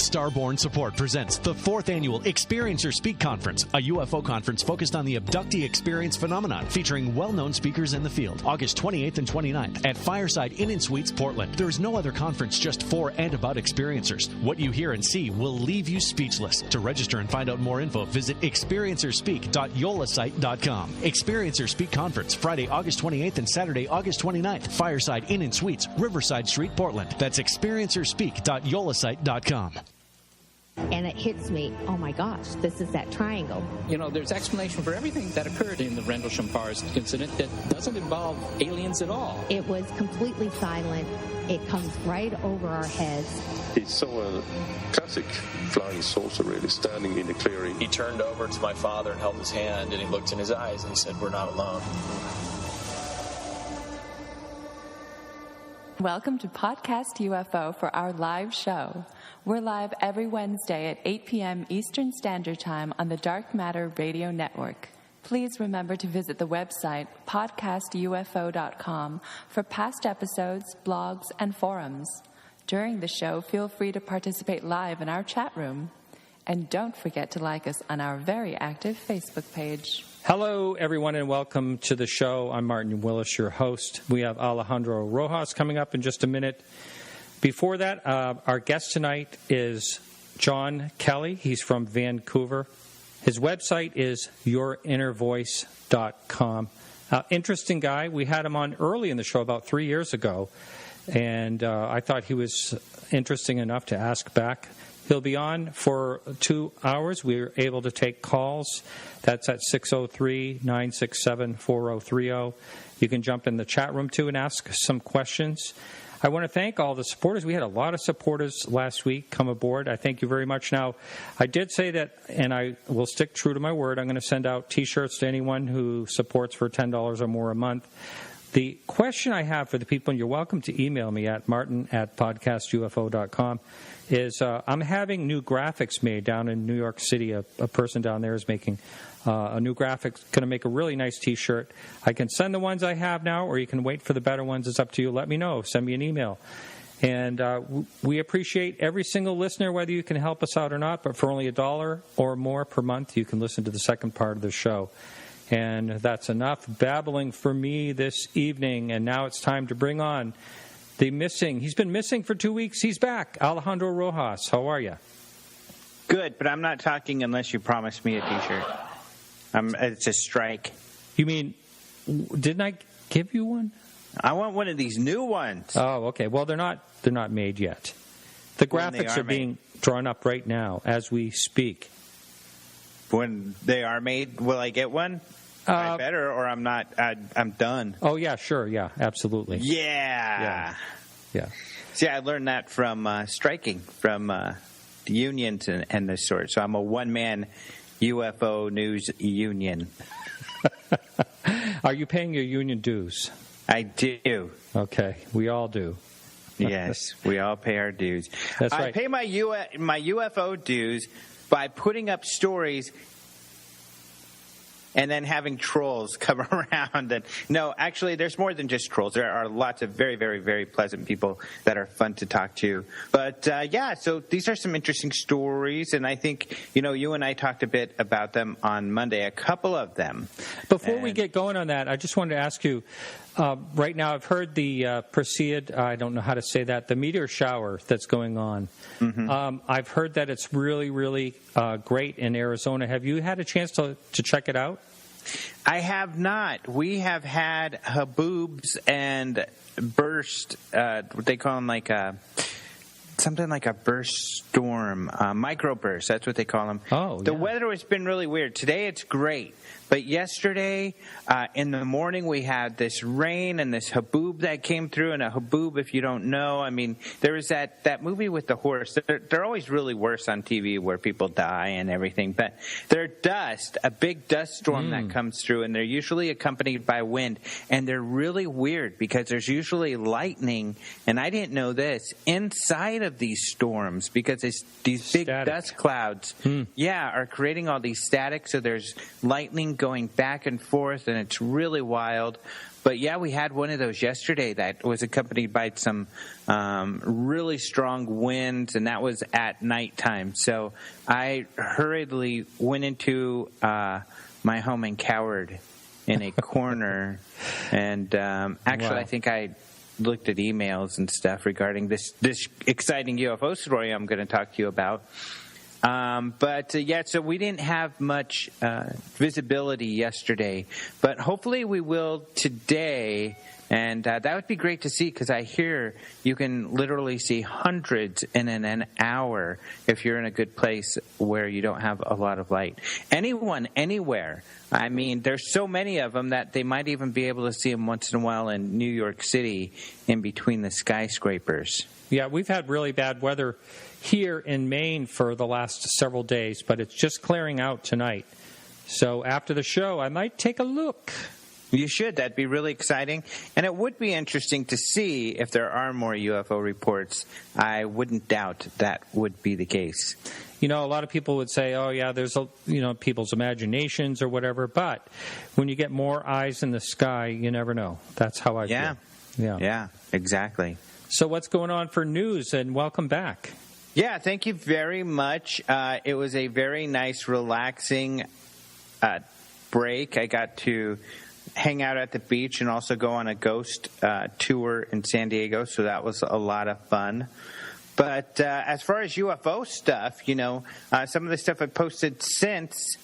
Starborn Support presents the 4th Annual Experiencer Speak Conference, a UFO conference focused on the abductee experience phenomenon, featuring well-known speakers in the field. August 28th and 29th at Fireside Inn & Suites, Portland. There is no other conference just for and about experiencers. What you hear and see will leave you speechless. To register and find out more info, visit experiencerspeak.yolasite.com. Experiencer Speak Conference, Friday, August 28th and Saturday, August 29th. Fireside Inn & Suites, Riverside Street, Portland. That's experiencerspeak.yolasite.com. And it hits me, oh my gosh, this is that triangle. You know, there's explanation for everything that occurred in the Rendlesham Forest incident that doesn't involve aliens at all. It was completely silent. It comes right over our heads. He saw a classic flying saucer really standing in the clearing. He turned over to my father and held his hand, and he looked in his eyes and he said, "We're not alone." Welcome to Podcast UFO for our live show. We're live every Wednesday at 8 p.m. Eastern Standard Time on the Dark Matter Radio Network. Please remember to visit the website podcastufo.com for past episodes, blogs, and forums. During the show, feel free to participate live in our chat room. And don't forget to like us on our very active Facebook page. Hello, everyone, and welcome to the show. I'm Martin Willis, your host. We have Alejandro Rojas coming up in just a minute. Before that, our guest tonight is Jon Kelly. He's from Vancouver. His website is yourinnervoice.com. Interesting guy. We had him on early in the show about 3 years ago, and I thought he was interesting enough to ask back. He'll be on for 2 hours. We're able to take calls. That's at 603-967-4030. You can jump in the chat room, too, and ask some questions. I want to thank all the supporters. We had a lot of supporters last week come aboard. I thank you very much. Now, I did say that, and I will stick true to my word, I'm going to send out T-shirts to anyone who supports for $10 or more a month. The question I have for the people, and you're welcome to email me at martin@podcastufo.com, is I'm having new graphics made down in New York City. A person down there is making a new graphic, going to make a really nice T-shirt. I can send the ones I have now, or you can wait for the better ones. It's up to you. Let me know. Send me an email. And we appreciate every single listener, whether you can help us out or not. But for only $1 or more per month, you can listen to the second part of the show. And that's enough babbling for me this evening. And now it's time to bring on the missing. He's been missing for 2 weeks. He's back. Alejandro Rojas, how are you? Good, but I'm not talking unless you promise me a T-shirt. It's a strike. You mean, didn't I give you one? I want one of these new ones. Oh, okay. Well, they're not made yet. The graphics are being drawn up right now as we speak. When they are made, will I get one? I better, or I'm not. I'm done. Oh yeah, sure, yeah, absolutely. Yeah. See, I learned that from striking, from the unions and this sort. So I'm a one-man UFO news union. Are you paying your union dues? I do. Okay, we all do. Yes, we all pay our dues. That's right. I pay my UFO dues by putting up stories and then having trolls come around. And no, actually, there's more than just trolls. There are lots of very, very, very pleasant people that are fun to talk to. But, so these are some interesting stories, and I think, you and I talked a bit about them on Monday, a couple of them. Before we get going on that, I just wanted to ask you, right now I've heard the Perseid, I don't know how to say that, the meteor shower that's going on. Mm-hmm. I've heard that it's really, really great in Arizona. Have you had a chance to check it out? I have not. We have had haboobs and burst, what they call them, something like a burst storm, microburst. That's what they call them. Oh, the weather has been really weird. Today it's great. But yesterday, in the morning, we had this rain and this haboob that came through. And a haboob, if you don't know, I mean, there was that movie with the horse. They're always really worse on TV where people die and everything. But they're dust, a big dust storm that comes through. And they're usually accompanied by wind. And they're really weird because there's usually lightning. And I didn't know this, inside of these storms because it's these big dust clouds, are creating all these static. So there's lightning going back and forth, and it's really wild. But yeah, we had one of those yesterday that was accompanied by some really strong winds, and that was at nighttime. So I hurriedly went into my home and cowered in a corner. And actually, wow. I think I looked at emails and stuff regarding this exciting UFO story I'm going to talk to you about. So we didn't have much visibility yesterday, but hopefully we will today, and that would be great to see because I hear you can literally see hundreds in an hour if you're in a good place where you don't have a lot of light. Anyone, anywhere. I mean, there's so many of them that they might even be able to see them once in a while in New York City in between the skyscrapers. Yeah, we've had really bad weather here in Maine for the last several days, but it's just clearing out tonight. So after the show, I might take a look. You should. That'd be really exciting. And it would be interesting to see if there are more UFO reports. I wouldn't doubt that would be the case. You know, a lot of people would say, oh, yeah, there's, people's imaginations or whatever. But when you get more eyes in the sky, you never know. That's how I feel. Yeah, exactly. So what's going on for news? And welcome back. Yeah, thank you very much. It was a very nice, relaxing break. I got to hang out at the beach and also go on a ghost tour in San Diego, so that was a lot of fun. But as far as UFO stuff, some of the stuff I posted since,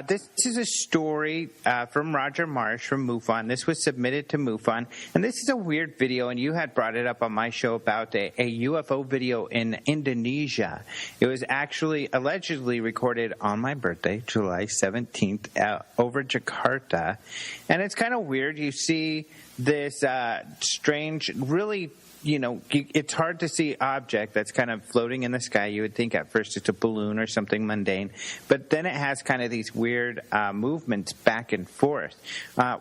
this is a story from Roger Marsh from MUFON. This was submitted to MUFON, and this is a weird video, and you had brought it up on my show about a UFO video in Indonesia. It was actually allegedly recorded on my birthday, July 17th, over Jakarta, and it's kind of weird. You see this strange, really... it's hard to see object that's kind of floating in the sky. You would think at first it's a balloon or something mundane, but then it has kind of these weird movements back and forth.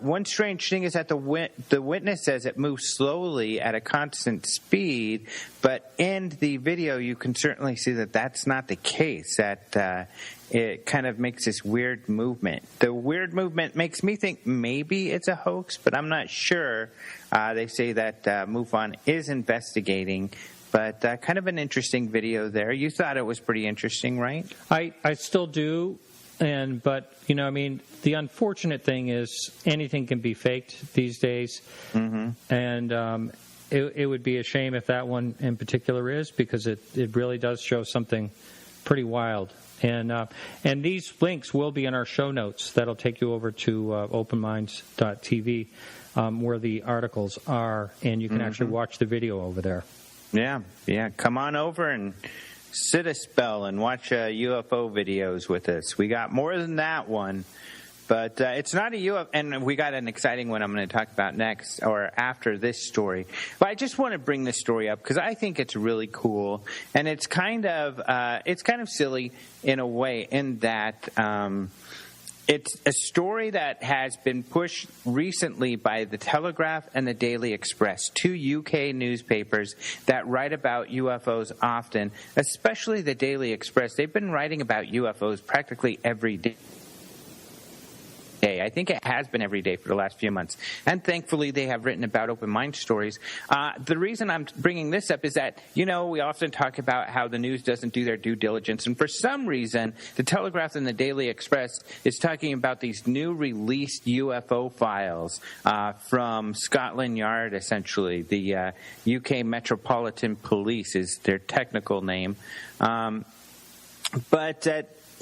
One strange thing is that the witness says it moves slowly at a constant speed, but in the video you can certainly see that that's not the case, that it kind of makes this weird movement. The weird movement makes me think maybe it's a hoax, but I'm not sure. They say that MUFON is investigating, but kind of an interesting video there. You thought it was pretty interesting, right? I still do, but the unfortunate thing is anything can be faked these days, and it would be a shame if that one in particular is, because it really does show something pretty wild. And these links will be in our show notes. That'll take you over to openminds.tv, where the articles are, and you can actually watch the video over there. Yeah. Come on over and sit a spell and watch UFO videos with us. We got more than that one. But it's not a UFO, and we got an exciting one I'm going to talk about next or after this story. But I just want to bring this story up because I think it's really cool, and it's kind of silly in a way in that it's a story that has been pushed recently by the Telegraph and the Daily Express, two UK newspapers that write about UFOs often, especially the Daily Express. They've been writing about UFOs practically every day. I think it has been every day for the last few months. And thankfully, they have written about open mind stories. The reason I'm bringing this up is that, we often talk about how the news doesn't do their due diligence. And for some reason, the Telegraph and the Daily Express is talking about these new released UFO files from Scotland Yard, essentially. The UK Metropolitan Police is their technical name.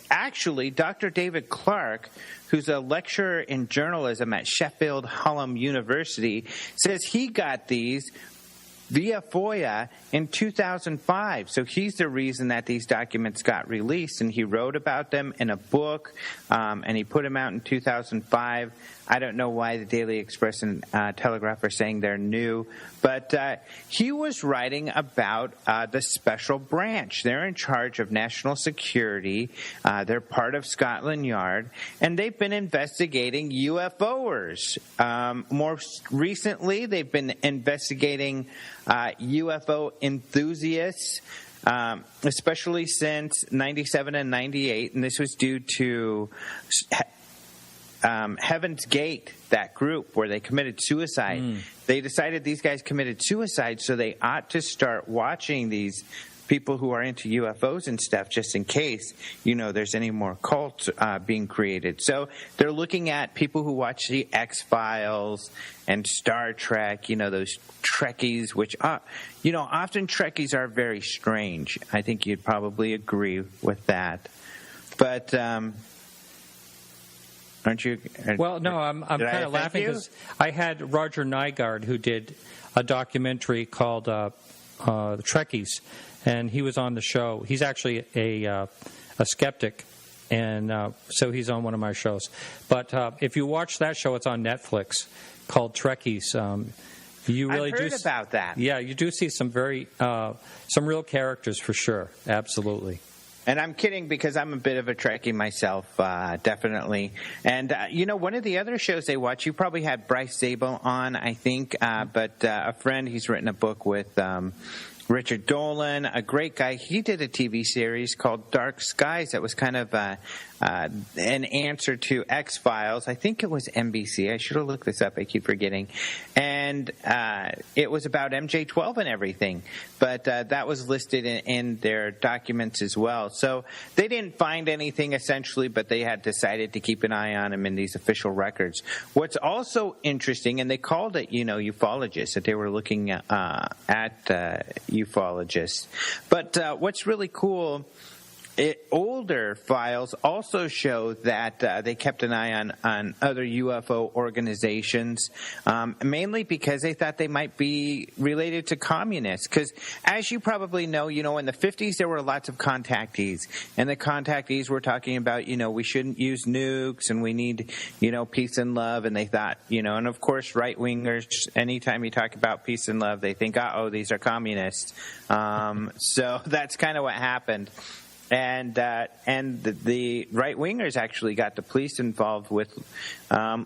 Actually, Dr. David Clark, who's a lecturer in journalism at Sheffield Hallam University, says he got these via FOIA in 2005. So he's the reason that these documents got released, and he wrote about them in a book, and he put them out in 2005. I don't know why the Daily Express and Telegraph are saying they're new, but he was writing about the Special Branch. They're in charge of national security. They're part of Scotland Yard, and they've been investigating UFOers. More recently, they've been investigating UFO enthusiasts, especially since 97 and 98, and this was due to Heaven's Gate, that group where they committed suicide. They decided these guys committed suicide, so they ought to start watching these people who are into UFOs and stuff, just in case, there's any more cults being created. So they're looking at people who watch the X-Files and Star Trek, those Trekkies, which, often Trekkies are very strange. I think you'd probably agree with that. But, aren't you? Well, no, I'm kind of laughing because I had Roger Nygaard, who did a documentary called Trekkies, and he was on the show. He's actually a skeptic, and so he's on one of my shows. But if you watch that show, it's on Netflix, called Trekkies. You really I've heard about that. Yeah, you do see some some real characters for sure. Absolutely. And I'm kidding because I'm a bit of a Trekkie myself, definitely. And, one of the other shows they watch, you probably had Bryce Zabel on, I think, but a friend, he's written a book with Richard Dolan, a great guy. He did a TV series called Dark Skies that was kind of an answer to X-Files. I think it was NBC. I should have looked this up. I keep forgetting. And it was about MJ-12 and everything. But that was listed in their documents as well. So they didn't find anything essentially, but they had decided to keep an eye on him in these official records. What's also interesting, and they called it, ufologists, that they were looking at ufologists. But what's really cool, older files also show that they kept an eye on other UFO organizations, mainly because they thought they might be related to communists. Because as you probably know, in the 50s there were lots of contactees, and the contactees were talking about, we shouldn't use nukes and we need, peace and love. And they thought, and of course right-wingers, anytime you talk about peace and love, they think, these are communists. So that's kind of what happened. And the right-wingers actually got the police involved with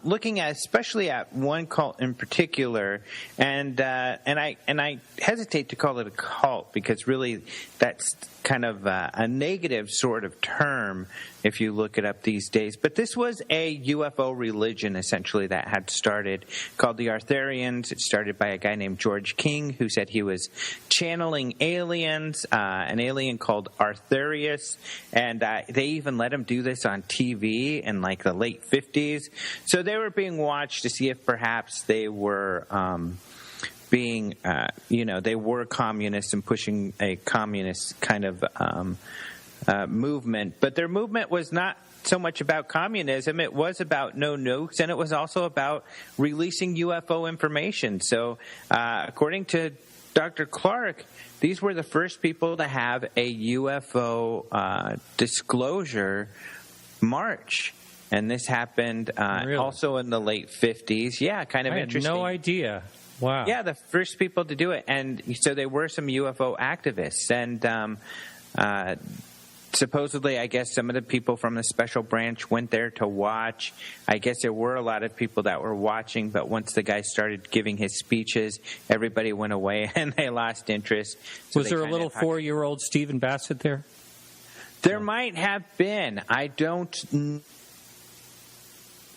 looking at, especially at one cult in particular, and I hesitate to call it a cult because really that's kind of a negative sort of term if you look it up these days. But this was a UFO religion, essentially, that had started, called the Arthurians. It started by a guy named George King, who said he was channeling aliens, an alien called Arthurius, and they even let him do this on TV in like the late 50s. So they were being watched to see if perhaps they were they were communists and pushing a communist kind of movement. But their movement was not so much about communism. It was about no nukes, and it was also about releasing UFO information. So according to Dr. Clark, these were the first people to have a UFO disclosure march. And this happened really? Also in the late 50s. Yeah, kind of interesting. I had no idea. Wow. Yeah, the first people to do it. And so they were some UFO activists. And supposedly, I guess some of the people from the special branch went there to watch. I guess there were a lot of people that were watching, but once the guy started giving his speeches, everybody went away and they lost interest. So was there a little 4-year-old Stephen Bassett there? There might have been. I don't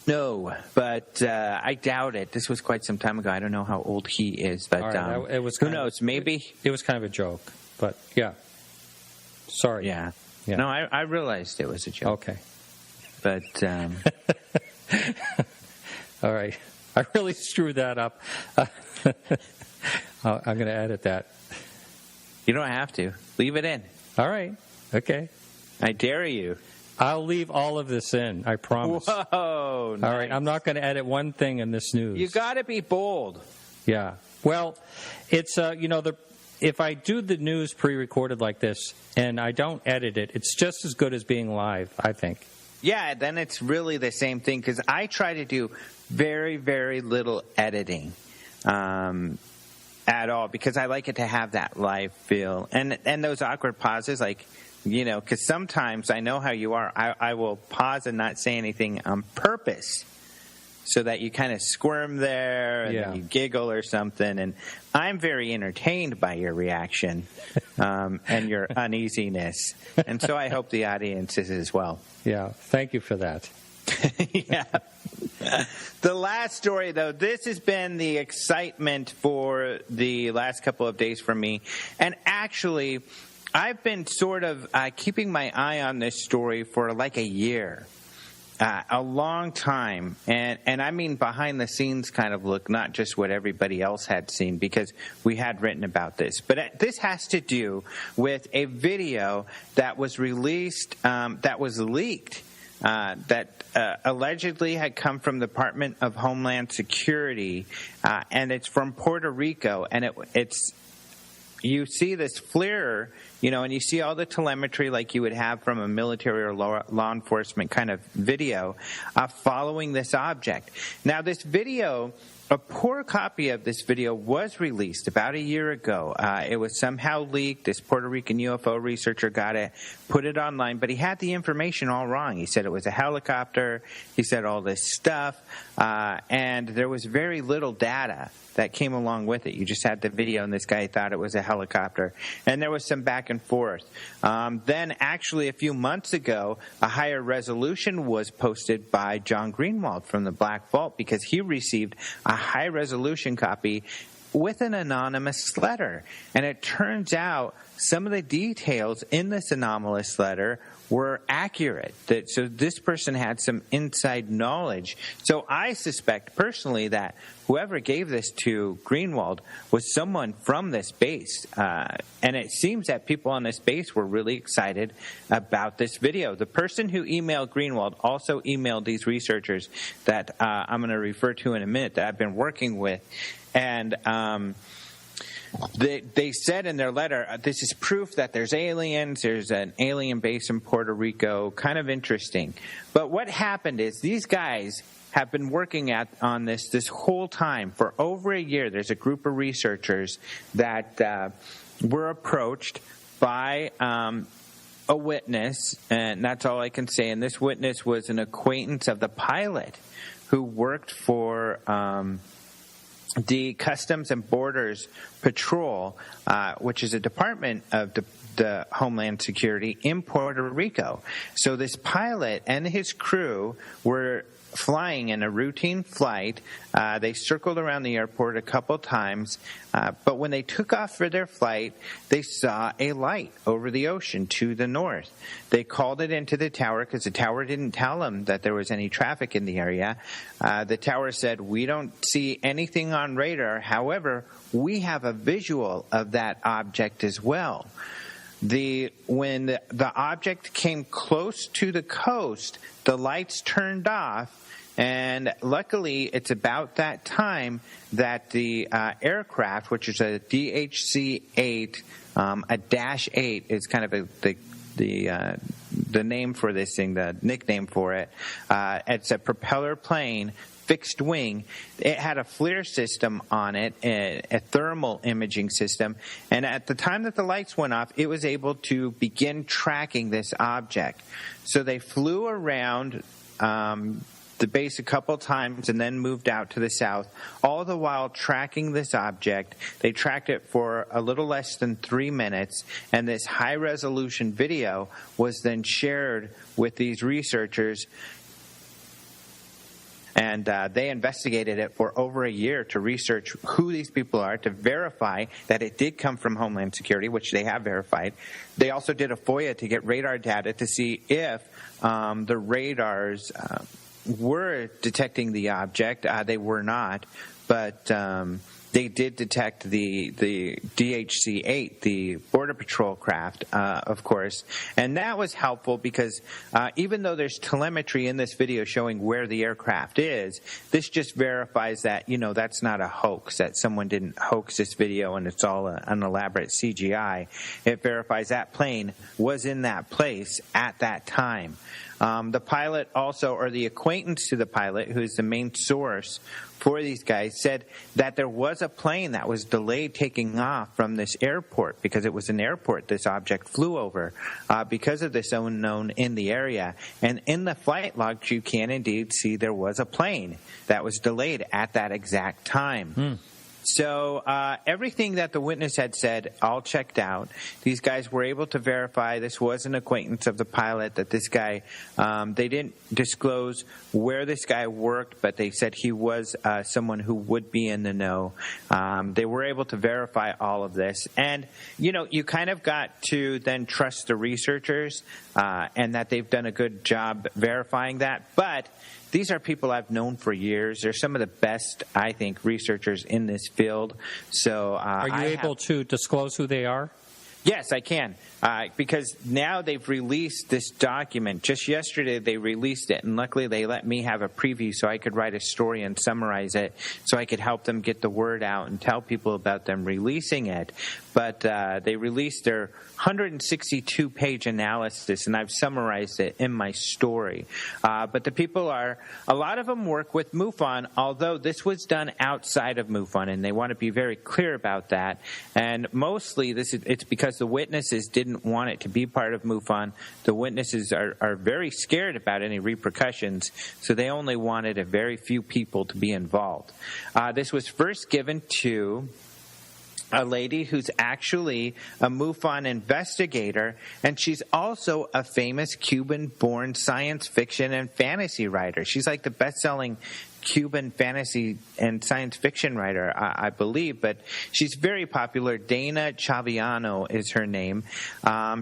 know, but I doubt it. This was quite some time ago. I don't know how old he is, but right, it was who knows? Maybe. It was kind of a joke, but yeah. Sorry. Yeah. No, I realized it was a joke. Okay. But all right. I really screwed that up. I'm going to edit that. You don't have to. Leave it in. All right. Okay. I dare you. I'll leave all of this in. I promise. Whoa. Nice. All right. I'm not going to edit one thing in this news. You got to be bold. Yeah. Well, it's if I do the news pre-recorded like this and I don't edit it, it's just as good as being live, I think. Yeah, then it's really the same thing because I try to do very, very little editing at all because I like it to have that live feel. And those awkward pauses, like, because sometimes I know how you are. I will pause and not say anything on purpose so that you kind of squirm there and then you giggle or something. And I'm very entertained by your reaction and your uneasiness. And so I hope the audience is as well. Yeah, thank you for that. Yeah. The last story, though, this has been the excitement for the last couple of days for me. And actually, I've been sort of keeping my eye on this story for like a year. A long time, and I mean behind the scenes kind of look, not just what everybody else had seen, because we had written about this. But this has to do with a video that was released, that was leaked, that allegedly had come from the Department of Homeland Security, and it's from Puerto Rico, and it's you see this FLIR, and you see all the telemetry like you would have from a military or law enforcement kind of video following this object. Now, this video, a poor copy of this video was released about a year ago. It was somehow leaked. This Puerto Rican UFO researcher got it, put it online, but he had the information all wrong. He said it was a helicopter. He said all this stuff, and there was very little data that came along with it. You just had the video, and this guy thought it was a helicopter. And there was some back and forth. Then, actually, a few months ago, a higher resolution was posted by John Greenwald from the Black Vault, because he received a high-resolution copy with an anonymous letter. And it turns out some of the details in this anomalous letter were accurate. So this person had some inside knowledge. So I suspect personally that whoever gave this to Greenwald was someone from this base. And it seems that people on this base were really excited about this video. The person who emailed Greenwald also emailed these researchers that I'm going to refer to in a minute that I've been working with. And They said in their letter, this is proof that there's aliens, there's an alien base in Puerto Rico, kind of interesting. But what happened is these guys have been working on this whole time for over a year. There's a group of researchers that were approached by a witness, and that's all I can say. And this witness was an acquaintance of the pilot who worked for the Customs and Borders Patrol, which is a department of the Homeland Security in Puerto Rico. So this pilot and his crew were flying in a routine flight. They circled around the airport a couple times, but when they took off for their flight, they saw a light over the ocean to the north. They called it into the tower because the tower didn't tell them that there was any traffic in the area. The tower said, "We don't see anything on radar. However, we have a visual of that object as well." When the object came close to the coast, the lights turned off, and luckily it's about that time that the aircraft, which is a DHC-8, a Dash 8 is kind of the name for this thing, the nickname for it. It's a propeller plane, fixed wing. It had a FLIR system on it, a thermal imaging system, and at the time that the lights went off, it was able to begin tracking this object. So they flew around the base a couple times and then moved out to the south, all the while tracking this object. They tracked it for a little less than 3 minutes, and this high-resolution video was then shared with these researchers. And they investigated it for over a year to research who these people are, to verify that it did come from Homeland Security, which they have verified. They also did a FOIA to get radar data to see if the radars were detecting the object. They were not, but they did detect the DHC-8, the Border Patrol craft, of course. And that was helpful because even though there's telemetry in this video showing where the aircraft is, this just verifies that, that's not a hoax, that someone didn't hoax this video and it's all an elaborate CGI. It verifies that plane was in that place at that time. The pilot also, or the acquaintance to the pilot, who is the main source for these guys, said that there was a plane that was delayed taking off from this airport because it was an airport this object flew over because of this unknown in the area. And in the flight logs, you can indeed see there was a plane that was delayed at that exact time. So everything that the witness had said, all checked out. These guys were able to verify this was an acquaintance of the pilot, that this guy, they didn't disclose where this guy worked, but they said he was someone who would be in the know. They were able to verify all of this. And, you kind of got to then trust the researchers and that they've done a good job verifying that. But these are people I've known for years. They're some of the best, I think, researchers in this field. So, are you able to disclose who they are? Yes, I can, because now they've released this document. Just yesterday they released it, and luckily they let me have a preview so I could write a story and summarize it so I could help them get the word out and tell people about them releasing it. But they released their 162-page analysis, and I've summarized it in my story. But the people a lot of them work with MUFON, although this was done outside of MUFON, and they want to be very clear about that. And mostly it's because the witnesses didn't want it to be part of MUFON. The witnesses are very scared about any repercussions, so they only wanted a very few people to be involved. This was first given to a lady who's actually a MUFON investigator, and she's also a famous Cuban-born science fiction and fantasy writer. She's like the best-selling Cuban fantasy and science fiction writer, I believe, but she's very popular. Dana Chaviano is her name.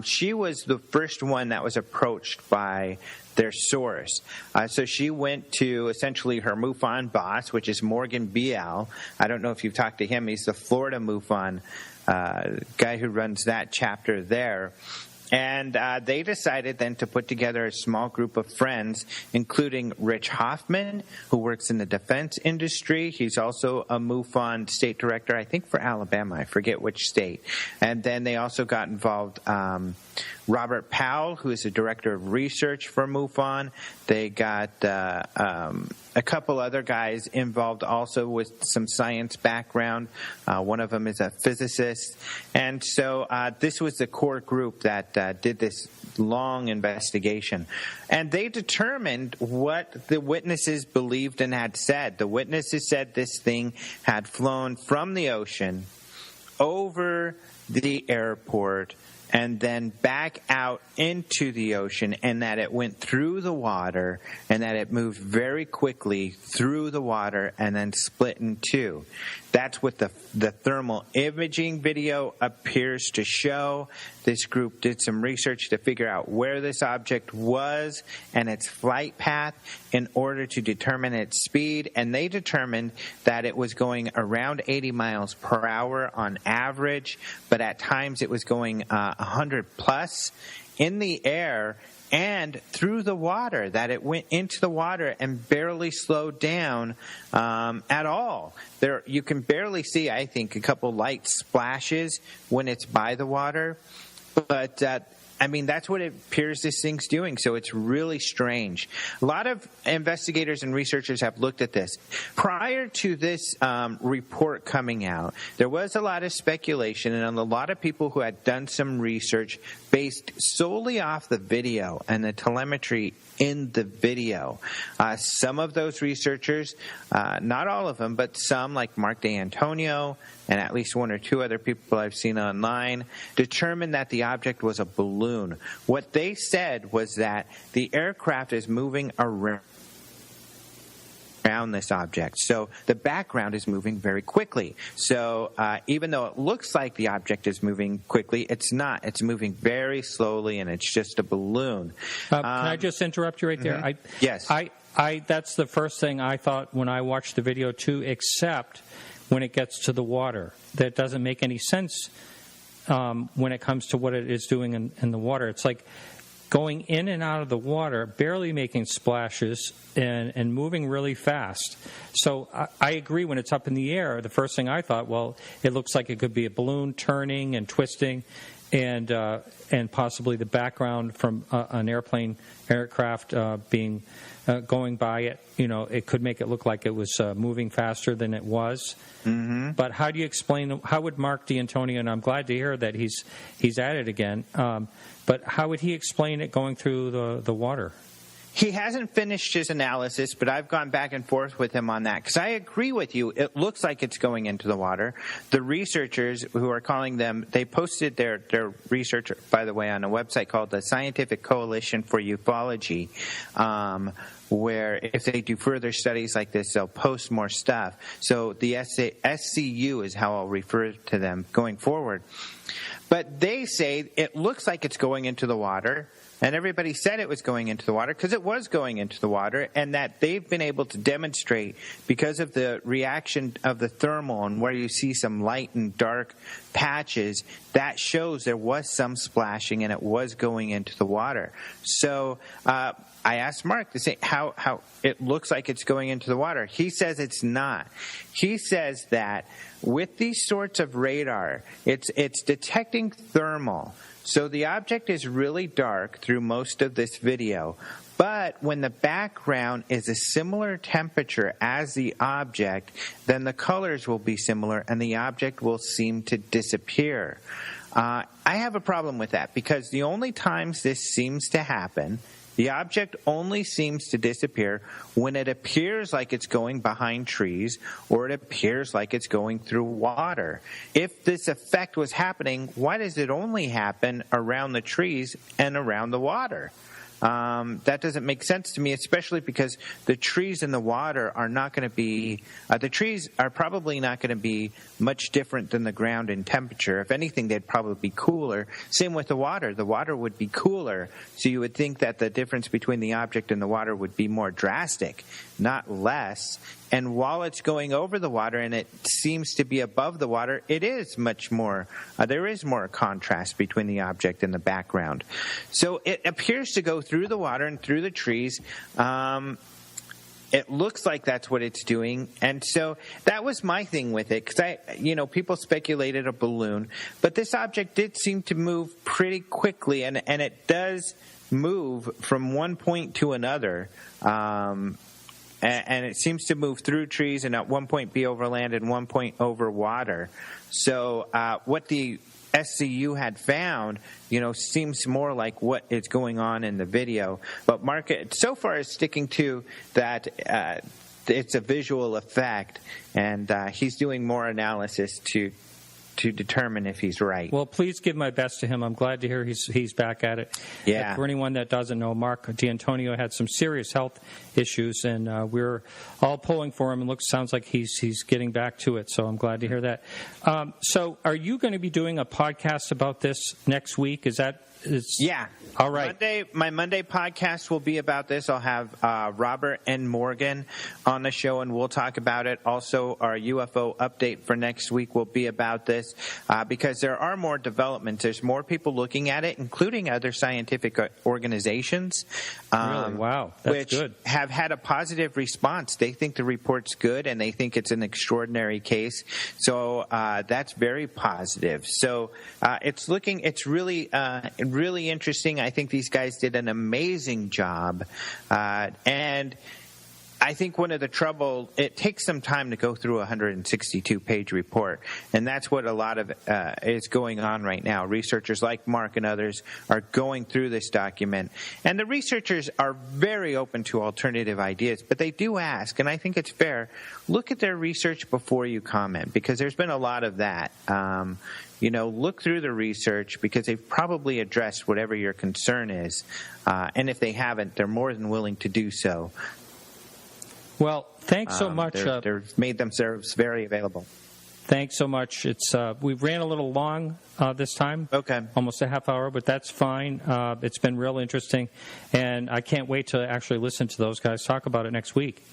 She was the first one that was approached by their source. So she went to essentially her MUFON boss, which is Morgan Bial. I don't know if you've talked to him. He's the Florida MUFON guy who runs that chapter there. And they decided then to put together a small group of friends, including Rich Hoffman, who works in the defense industry. He's also a MUFON state director, I think for Alabama. I forget which state. And then they also got involved Robert Powell, who is the director of research for MUFON. They got a couple other guys involved also with some science background. One of them is a physicist. And so this was the core group that did this long investigation. And they determined what the witnesses believed and had said. The witnesses said this thing had flown from the ocean over the airport and then back out into the ocean, and that it went through the water, and that it moved very quickly through the water and then split in two. That's what the thermal imaging video appears to show. This group did some research to figure out where this object was and its flight path in order to determine its speed, and they determined that it was going around 80 miles per hour on average, but at times it was going 100 plus in the air and through the water, that it went into the water and barely slowed down at all. There, you can barely see, I think, a couple light splashes when it's by the water. But, I mean, that's what it appears this thing's doing, so it's really strange. A lot of investigators and researchers have looked at this. Prior to this report coming out, there was a lot of speculation, and a lot of people who had done some research based solely off the video and the telemetry in the video. Some of those researchers, not all of them, but some, like Mark D'Antonio and at least one or two other people I've seen online, determined that the object was a balloon. What they said was that the aircraft is moving around this object. So the background is moving very quickly. So even though it looks like the object is moving quickly, it's not. It's moving very slowly, and it's just a balloon. Can I just interrupt you right there? Mm-hmm. Yes. That's the first thing I thought when I watched the video, too, except when it gets to the water. That doesn't make any sense when it comes to what it is doing in the water. It's like going in and out of the water, barely making splashes, and moving really fast. So I agree, when it's up in the air, the first thing I thought, well, it looks like it could be a balloon turning and twisting, and possibly the background from an aircraft being going by it. You know, it could make it look like it was moving faster than it was. Mm-hmm. But how do you explain? How would Mark D'Antonio, and I'm glad to hear that he's at it again. But how would he explain it going through the water? He hasn't finished his analysis, but I've gone back and forth with him on that because I agree with you. It looks like it's going into the water. The researchers who are calling them, they posted their research, by the way, on a website called the Scientific Coalition for Ufology, where if they do further studies like this, they'll post more stuff. So the SCU is how I'll refer to them going forward. But they say it looks like it's going into the water. And everybody said it was going into the water because it was going into the water, and that they've been able to demonstrate because of the reaction of the thermal and where you see some light and dark patches, that shows there was some splashing and it was going into the water. So I asked Mark to say how it looks like it's going into the water. He says it's not. He says that with these sorts of radar, it's detecting thermal. So the object is really dark through most of this video, but when the background is a similar temperature as the object, then the colors will be similar and the object will seem to disappear. I have a problem with that because the only times this seems to happen, the object only seems to disappear when it appears like it's going behind trees or it appears like it's going through water. If this effect was happening, why does it only happen around the trees and around the water? That doesn't make sense to me, especially because the trees and the water are not going to be, the trees are probably not going to be much different than the ground in temperature. If anything, they'd probably be cooler. Same with the water. The water would be cooler. So you would think that the difference between the object and the water would be more drastic, not less. And while it's going over the water and it seems to be above the water, it is much more, there is more contrast between the object and the background. So it appears to go through the water and through the trees. It looks like that's what it's doing. And so that was my thing with it, because people speculated a balloon, but this object did seem to move pretty quickly, and it does move from one point to another. And it seems to move through trees and at one point be over land and one point over water. So what the SCU had found, seems more like what is going on in the video. But Mark, so far, is sticking to that it's a visual effect, and he's doing more analysis to determine if he's right. Well, please give my best to him. I'm glad to hear he's back at it. Yeah. And for anyone that doesn't know, Mark D'Antonio had some serious health issues, and we're all pulling for him, and sounds like he's getting back to it. So I'm glad to hear that. So, are you going to be doing a podcast about this next week? Yeah. All right. My Monday podcast will be about this. I'll have Robert and Morgan on the show, and we'll talk about it. Also, our UFO update for next week will be about this because there are more developments. There's more people looking at it, including other scientific organizations. Really? Wow. That's which good. Have had a positive response. They think the report's good, and they think it's an extraordinary case. So that's very positive. So it's really interesting. I think these guys did an amazing job. And I think one of the trouble, it takes some time to go through a 162-page report. And that's what a lot of is going on right now. Researchers like Mark and others are going through this document. And the researchers are very open to alternative ideas, but they do ask, and I think it's fair, look at their research before you comment, because there's been a lot of that. Look through the research, because they've probably addressed whatever your concern is. And if they haven't, they're more than willing to do so. Well, thanks so much. They've made themselves very available. Thanks so much. We ran a little long this time. Okay. Almost a half hour, but that's fine. It's been real interesting, and I can't wait to actually listen to those guys talk about it next week.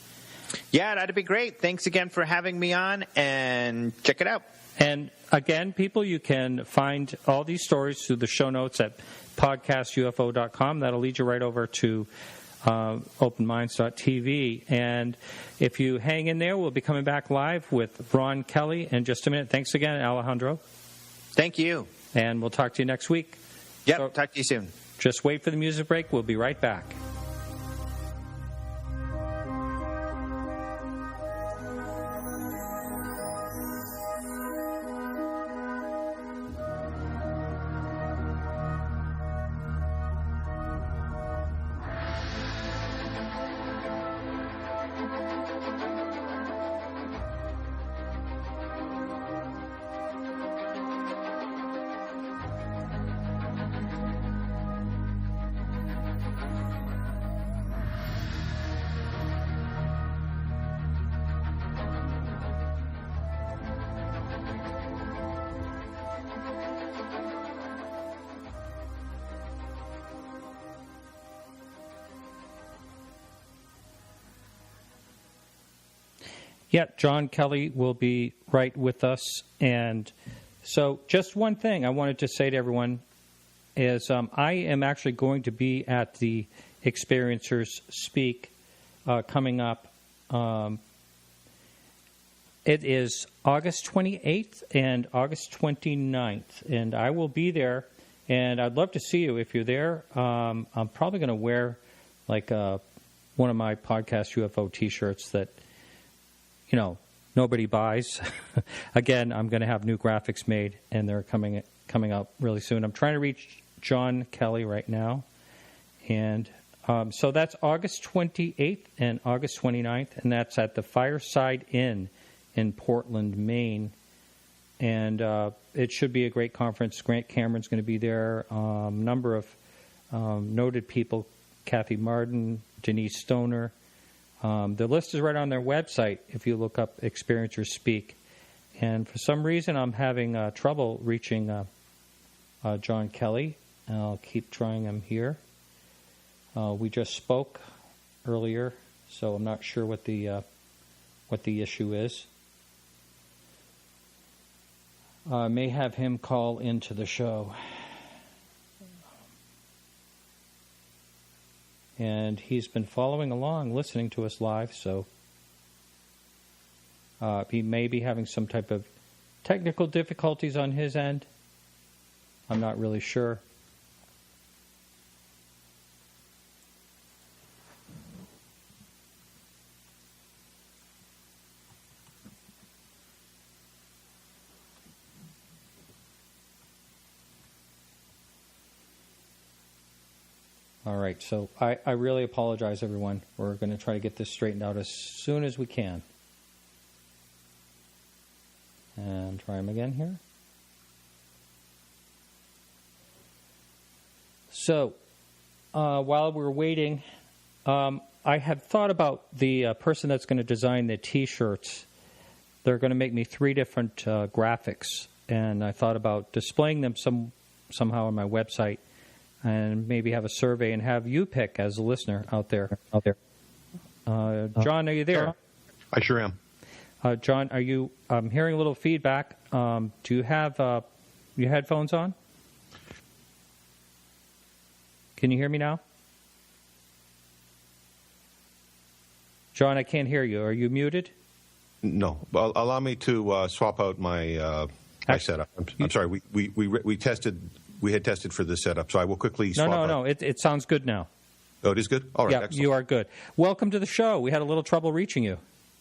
Yeah, that'd be great. Thanks again for having me on, and check it out. And again, people, you can find all these stories through the show notes at podcastufo.com. That'll lead you right over to openminds.tv. And if you hang in there, we'll be coming back live with Jon Kelly in just a minute. Thanks again, Alejandro. Thank you. And we'll talk to you next week. Yep, talk to you soon. Just wait for the music break. We'll be right back. Yeah, Jon Kelly will be right with us. And so just one thing I wanted to say to everyone is I am actually going to be at the Experiencers Speak coming up. It is August 28th and August 29th, and I will be there, and I'd love to see you if you're there. I'm probably going to wear like one of my podcast UFO T-shirts that, nobody buys. Again, I'm going to have new graphics made, and they're coming out really soon. I'm trying to reach Jon Kelly right now, and so that's August 28th and August 29th, and that's at the Fireside Inn in Portland, Maine. And it should be a great conference. Grant Cameron's going to be there. A number of noted people, Kathy Martin, Denise Stoner. The list is right on their website if you look up Experiencers Speak. And for some reason, I'm having trouble reaching Jon Kelly. I'll keep trying him here. We just spoke earlier, so I'm not sure what the issue is. May have him call into the show. And he's been following along, listening to us live, so he may be having some type of technical difficulties on his end. I'm not really sure. All right, so I really apologize, everyone. We're going to try to get this straightened out as soon as we can. And try him again here. So, while we're waiting, I had thought about the person that's going to design the T-shirts. They're going to make me 3 different graphics, and I thought about displaying them somehow on my website, and maybe have a survey and have you pick as a listener out there. John, are you there? I sure am. John, are you? I'm hearing a little feedback. Do you have your headphones on? Can you hear me now? John, I can't hear you. Are you muted? No. Allow me to swap out my setup. I'm sorry. We tested. We had tested for this setup, so I will quickly swap out. No. It sounds good now. Oh, it is good? All right, yeah, excellent. You are good. Welcome to the show. We had a little trouble reaching you.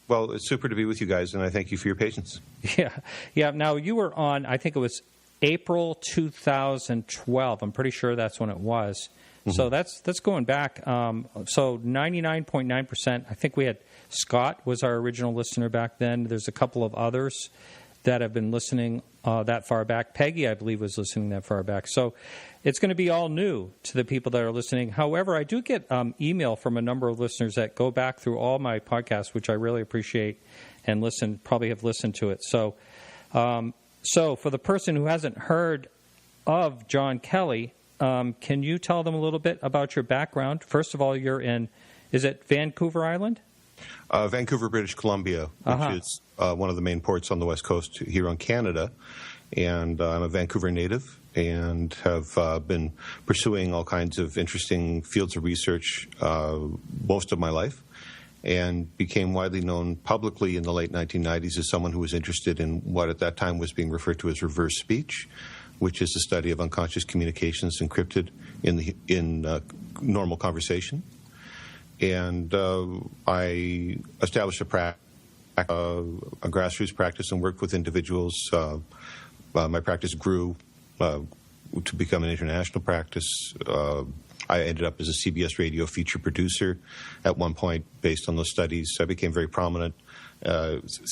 Well, it's super to be with you guys, and I thank you for your patience. Yeah. Now, you were on, I think it was April 2012. I'm pretty sure that's when it was. Mm-hmm. So that's going back. So 99.9%. I think we had Scott was our original listener back then. There's a couple of others that have been listening that far back. Peggy, I believe, was listening that far back. So it's going to be all new to the people that are listening. However, I do get email from a number of listeners that go back through all my podcasts, which I really appreciate, and probably have listened to it. So for the person who hasn't heard of Jon Kelly, can you tell them a little bit about your background? First of all, you're in, is it Vancouver Island? Vancouver, British Columbia, which is one of the main ports on the west coast here in Canada. And I'm a Vancouver native and have been pursuing all kinds of interesting fields of research most of my life, and became widely known publicly in the late 1990s as someone who was interested in what at that time was being referred to as reverse speech, which is the study of unconscious communications encrypted in normal conversation. And I established a grassroots practice and worked with individuals. My practice grew to become an international practice. I ended up as a CBS radio feature producer at one point based on those studies. I became very prominent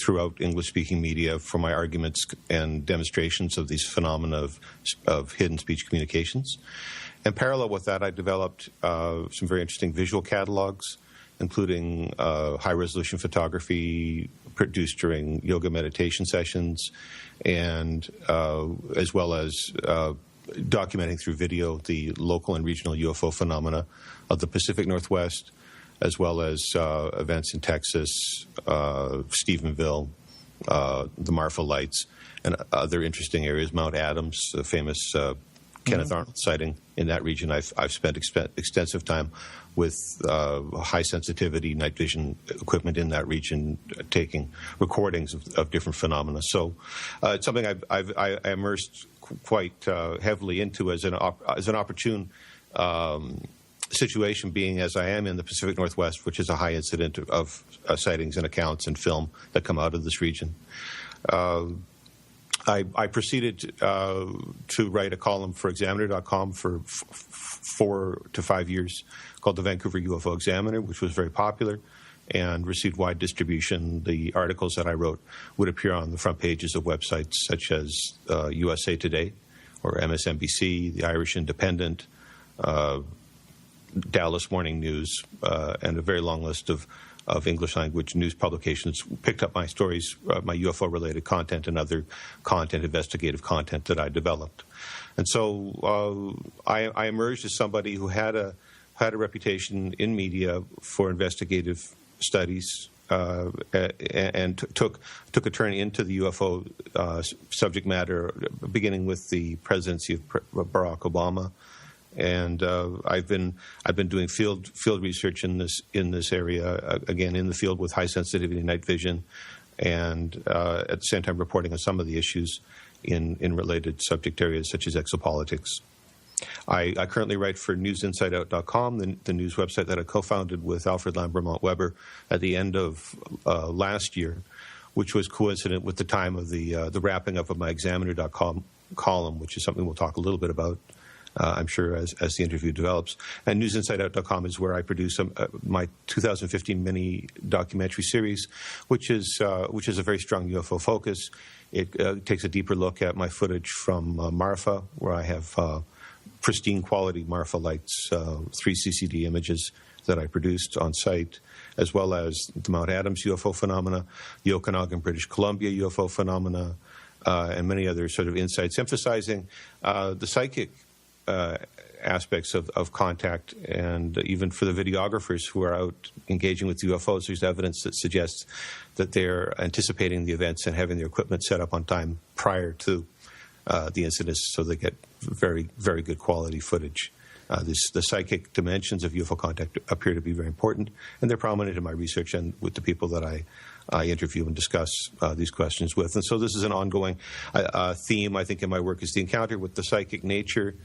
throughout English-speaking media for my arguments and demonstrations of these phenomena of hidden speech communications. And parallel with that, I developed some very interesting visual catalogs, including high-resolution photography produced during yoga meditation sessions, and as well as documenting through video the local and regional UFO phenomena of the Pacific Northwest, as well as events in Texas, Stephenville, the Marfa Lights, and other interesting areas. Mount Adams, the famous Kenneth Arnold sighting in that region. I've spent extensive time with high sensitivity night vision equipment in that region, taking recordings of different phenomena. So it's something I immersed quite heavily into as an opportune situation, being as I am in the Pacific Northwest, which is a high incident of sightings and accounts and film that come out of this region. I proceeded to write a column for Examiner.com for 4 to 5 years called the Vancouver UFO Examiner, which was very popular and received wide distribution. The articles that I wrote would appear on the front pages of websites such as USA Today or MSNBC, the Irish Independent, Dallas Morning News, and a very long list of English-language news publications picked up my stories, my UFO-related content, and other content, investigative content that I developed. And so I emerged as somebody who had a reputation in media for investigative studies, and took a turn into the UFO subject matter, beginning with the presidency of Barack Obama. And I've been doing field research in this area, again in the field with high sensitivity night vision, and at the same time reporting on some of the issues in related subject areas such as exopolitics. I currently write for newsinsideout.com, the news website that I co-founded with Alfred Lambermont Weber at the end of last year, which was coincident with the time of the wrapping up of my Examiner.com column, which is something we'll talk a little bit about, I'm sure, as the interview develops. And newsinsideout.com is where I produce my 2015 mini documentary series, which is a very strong UFO focus. It takes a deeper look at my footage from Marfa, where I have pristine quality Marfa Lights, 3 CCD images that I produced on site, as well as the Mount Adams UFO phenomena, the Okanagan, British Columbia UFO phenomena, and many other sort of insights emphasizing the psychic aspects of contact. And even for the videographers who are out engaging with UFOs, there's evidence that suggests that they're anticipating the events and having their equipment set up on time prior to the incidents, so they get very, very good quality footage. The psychic dimensions of UFO contact appear to be very important, and they're prominent in my research and with the people that I interview and discuss these questions with. And so this is an ongoing theme, I think, in my work, is the encounter with the psychic nature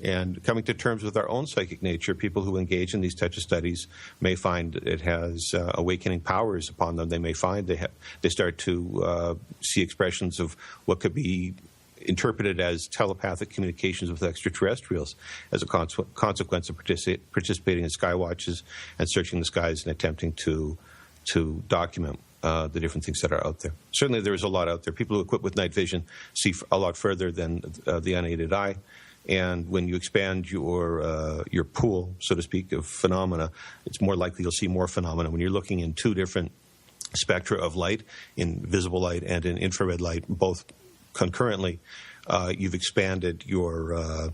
and coming to terms with our own psychic nature. People who engage in these types of studies may find it has awakening powers upon them. They may find they start to see expressions of what could be interpreted as telepathic communications with extraterrestrials as a consequence of participating in sky watches and searching the skies and attempting to document the different things that are out there. Certainly there is a lot out there. People who are equipped with night vision see a lot further than the unaided eye. And when you expand your pool, so to speak, of phenomena, it's more likely you'll see more phenomena. When you're looking in two different spectra of light, in visible light and in infrared light, both concurrently, you've expanded your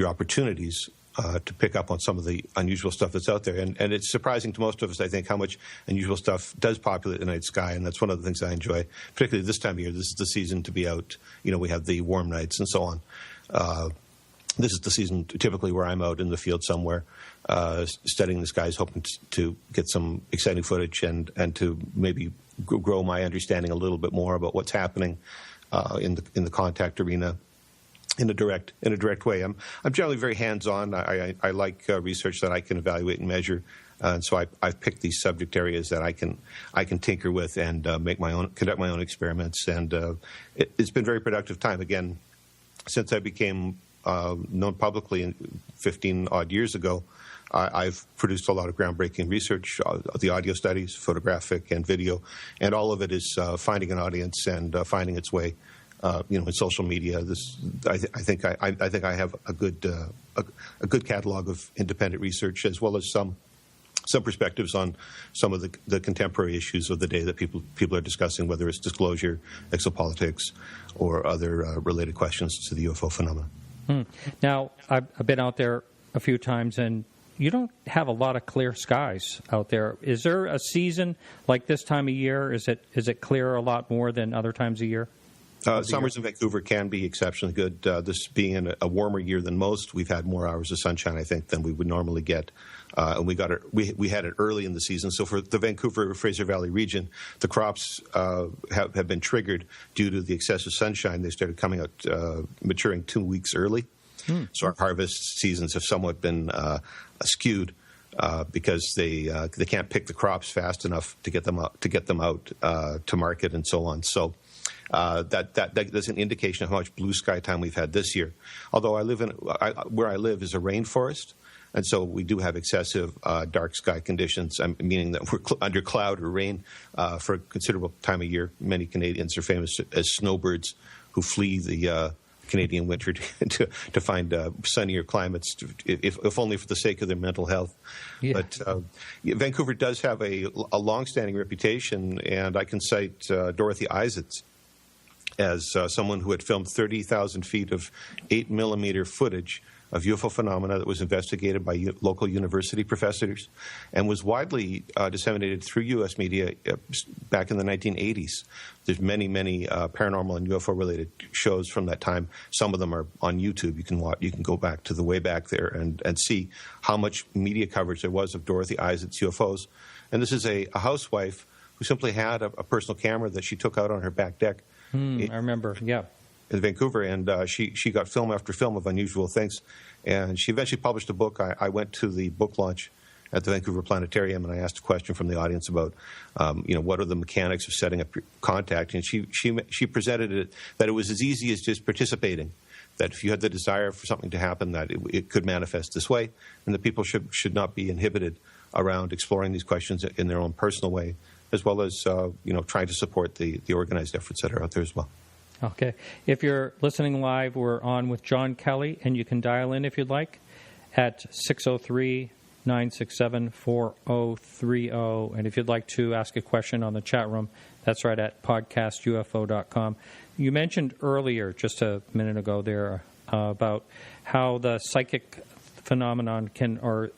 opportunities to pick up on some of the unusual stuff that's out there. And it's surprising to most of us, I think, how much unusual stuff does populate the night sky, and that's one of the things I enjoy, particularly this time of year. This is the season to be out. We have the warm nights and so on. This is the season typically where I'm out in the field somewhere studying the skies, hoping to get some exciting footage and to maybe grow my understanding a little bit more about what's happening in the contact arena in a direct way. I'm generally very hands-on. I like research that I can evaluate and measure, and so I've picked these subject areas that I can tinker with and conduct my own experiments. And it's been very productive time. Again, since I became known publicly 15 odd years ago, I've produced a lot of groundbreaking research, the audio studies, photographic and video, and all of it is finding an audience and finding its way, in social media. I think I have a good catalog of independent research, as well as some perspectives on some of the contemporary issues of the day that people are discussing, whether it's disclosure, exopolitics, or other related questions to the UFO phenomenon. Now, I've been out there a few times, and you don't have a lot of clear skies out there. Is there a season like this time of year? Is it clear a lot more than other times of year? Summers in Vancouver can be exceptionally good. This being a warmer year than most, we've had more hours of sunshine, I think, than we would normally get. And we got it. We had it early in the season. So for the Vancouver-Fraser Valley region, the crops have been triggered due to the excessive sunshine. They started coming out, maturing 2 weeks early. So our harvest seasons have somewhat been skewed because they can't pick the crops fast enough to get them out to market and so on. So. That's an indication of how much blue sky time we've had this year. Although where I live is a rainforest, and so we do have excessive dark sky conditions, meaning that we're under cloud or rain for a considerable time of year. Many Canadians are famous as snowbirds who flee the Canadian winter to find sunnier climates, if only for the sake of their mental health. Yeah. But Vancouver does have a long-standing reputation, and I can cite Dorothy Isaacs as someone who had filmed 30,000 feet of 8mm footage of UFO phenomena that was investigated by local university professors and was widely disseminated through U.S. media back in the 1980s. There's many paranormal and UFO-related shows from that time. Some of them are on YouTube. You can go back to the way back there and see how much media coverage there was of Dorothy Isaacs' UFOs. And this is a housewife who simply had a personal camera that she took out on her back deck. I remember, yeah. In Vancouver, and she got film after film of unusual things. And she eventually published a book. I went to the book launch at the Vancouver Planetarium, and I asked a question from the audience about, what are the mechanics of setting up contact? And she presented it that it was as easy as just participating. That if you had the desire for something to happen, that it could manifest this way, and that people should not be inhibited around exploring these questions in their own personal way, as well as trying to support the organized efforts that are out there as well. Okay. If you're listening live, we're on with Jon Kelly, and you can dial in if you'd like at 603-967-4030. And if you'd like to ask a question on the chat room, that's right at podcastufo.com. You mentioned earlier, just a minute ago there, about how the psychic phenomenon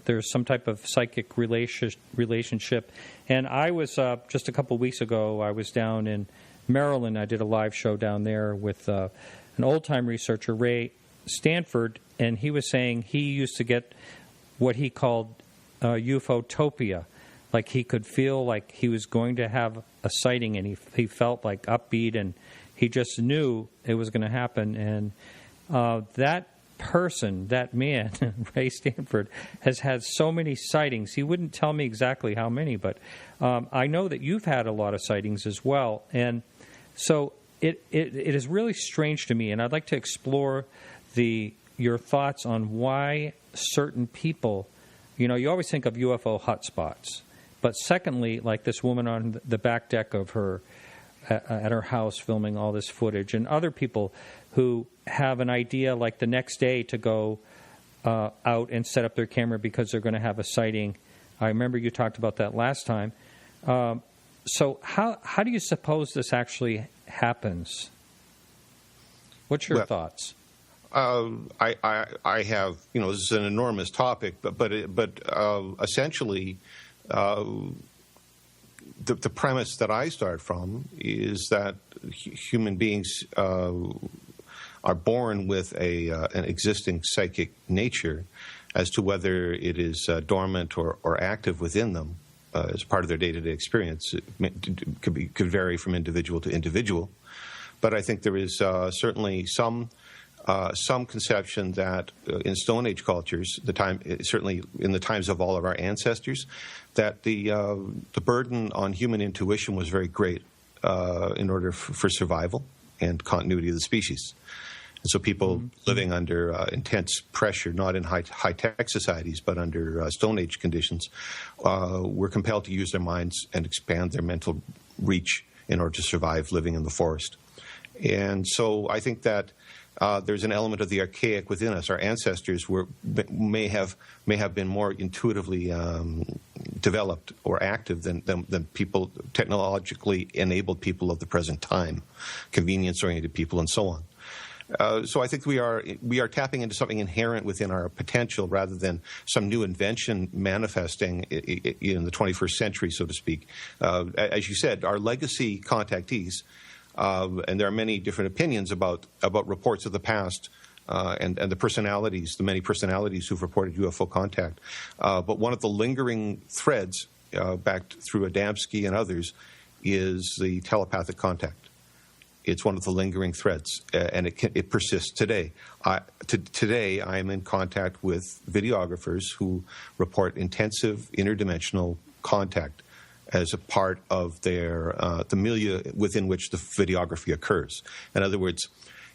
there's some type of psychic relationship. And I was, just a couple weeks ago, I was down in Maryland. I did a live show down there with an old-time researcher, Ray Stanford, and he was saying he used to get what he called UFO-topia. Like he could feel like he was going to have a sighting, and he felt like upbeat, and he just knew it was going to happen. And that person, that man, Ray Stanford, has had so many sightings. He wouldn't tell me exactly how many, but I know that you've had a lot of sightings as well. And so it is really strange to me, and I'd like to explore your thoughts on why certain people, you always think of UFO hotspots, but secondly, like this woman on the back deck of her at her house filming all this footage, and other people who have an idea like the next day to go out and set up their camera because they're going to have a sighting. I remember you talked about that last time. So how do you suppose this actually happens? What's your thoughts? I have, this is an enormous topic, but essentially, the premise that I start from is that human beings are born with an existing psychic nature. As to whether it is dormant or active within them as part of their day-to-day experience, it could vary from individual to individual. But I think there is certainly some conception that in Stone Age cultures, certainly in the times of all of our ancestors, that the burden on human intuition was very great in order for survival and continuity of the species. And so people living under intense pressure, not in high-tech societies, but under Stone Age conditions, were compelled to use their minds and expand their mental reach in order to survive living in the forest. And so I think that there's an element of the archaic within us. Our ancestors may have been more intuitively developed or active than people, technologically enabled people of the present time, convenience-oriented people, and so on. So I think we are tapping into something inherent within our potential rather than some new invention manifesting in the 21st century, so to speak. As you said, our legacy contactees, and there are many different opinions about reports of the past and the many personalities who've reported UFO contact. But one of the lingering threads, back through Adamski and others, is the telepathic contact. It's one of the lingering threads, and it persists today. Today, I am in contact with videographers who report intensive interdimensional contact as a part of their the milieu within which the videography occurs. In other words,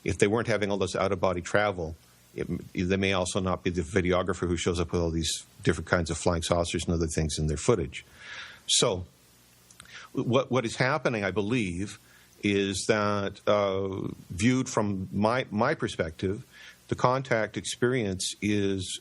if they weren't having all this out-of-body travel, they may also not be the videographer who shows up with all these different kinds of flying saucers and other things in their footage. So what is happening, I believe, is that viewed from my perspective, the contact experience is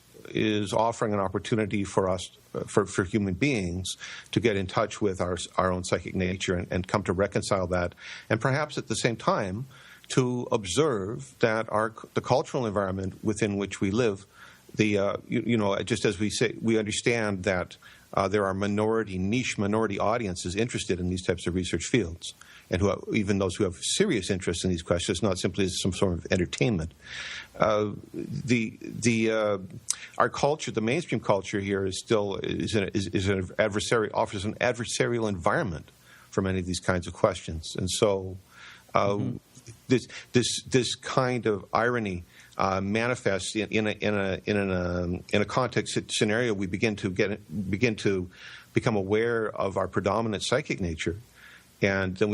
offering an opportunity for us, for human beings, to get in touch with our own psychic nature and come to reconcile that, and perhaps at the same time to observe that the cultural environment within which we live, just as we say, we understand that there are niche minority audiences interested in these types of research fields, and even those who have serious interest in these questions, not simply as some sort of entertainment. Our culture, the mainstream culture here, offers an adversarial environment for many of these kinds of questions, and so this kind of irony manifests in a context scenario. We begin to become aware of our predominant psychic nature. And then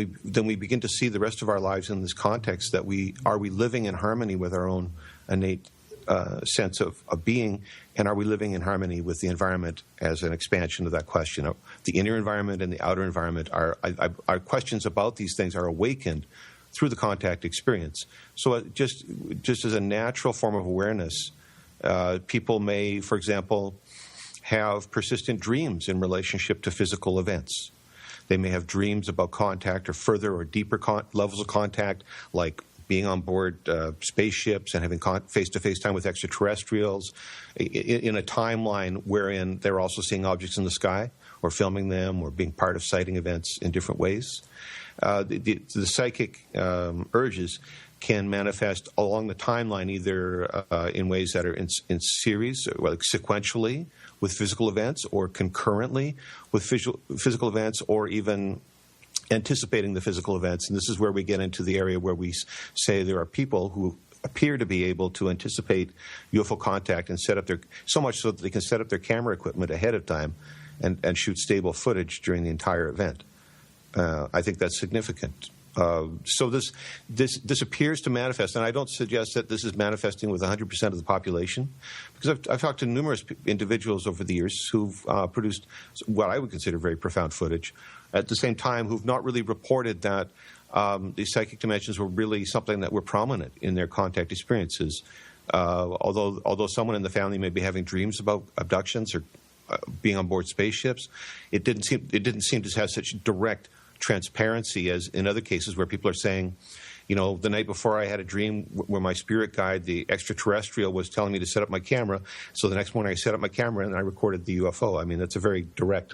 we begin to see the rest of our lives in this context that are we living in harmony with our own innate sense of being, and are we living in harmony with the environment as an expansion of that question? The inner environment and the outer environment our questions about these things are awakened through the contact experience. So just as a natural form of awareness, people may, for example, have persistent dreams in relationship to physical events. They may have dreams about contact or further or deeper levels of contact, like being on board spaceships and having face-to-face time with extraterrestrials in a timeline wherein they're also seeing objects in the sky or filming them or being part of sighting events in different ways. The psychic urges can manifest along the timeline, either in ways that are in series, like sequentially with physical events, or concurrently with physical events, or even anticipating the physical events. And this is where we get into the area where we say there are people who appear to be able to anticipate UFO contact and set up so much so that they can set up their camera equipment ahead of time and shoot stable footage during the entire event. I think that's significant. So this appears to manifest, and I don't suggest that this is manifesting with 100% of the population, because I've talked to numerous individuals over the years who've produced what I would consider very profound footage, at the same time who've not really reported that these psychic dimensions were really something that were prominent in their contact experiences. Although someone in the family may be having dreams about abductions or being on board spaceships, it didn't seem to have such direct transparency as in other cases where people are saying, the night before I had a dream where my spirit guide, the extraterrestrial, was telling me to set up my camera. So the next morning I set up my camera and I recorded the UFO. I mean, that's a very direct,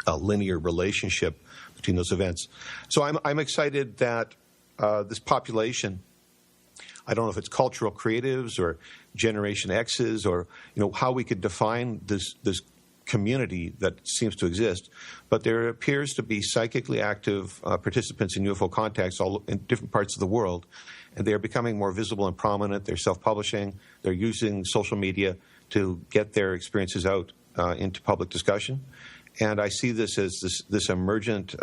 linear relationship between those events. So I'm excited that this population, I don't know if it's cultural creatives or Generation X's or how we could define this community that seems to exist, but there appears to be psychically active participants in UFO contacts all in different parts of the world, and they are becoming more visible and prominent. They're self-publishing. They're using social media to get their experiences out into public discussion, and I see this as this emergent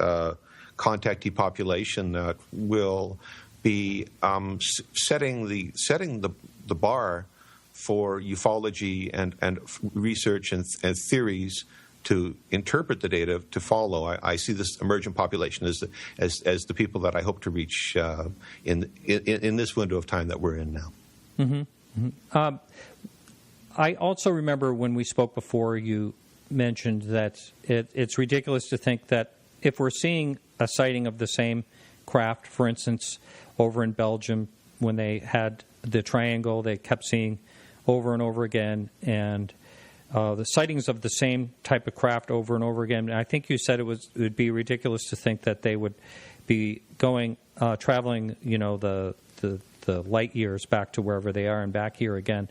contactee population that will be setting the bar for ufology and research and theories to interpret the data to follow. I see this emergent population as the people that I hope to reach in this window of time that we're in now. Mm-hmm. Mm-hmm. I also remember when we spoke before, you mentioned that it's ridiculous to think that if we're seeing a sighting of the same craft, for instance, over in Belgium, when they had the triangle they kept seeing over and over again, and the sightings of the same type of craft over and over again. I think you said it would be ridiculous to think that they would be traveling, the light years back to wherever they are and back here again.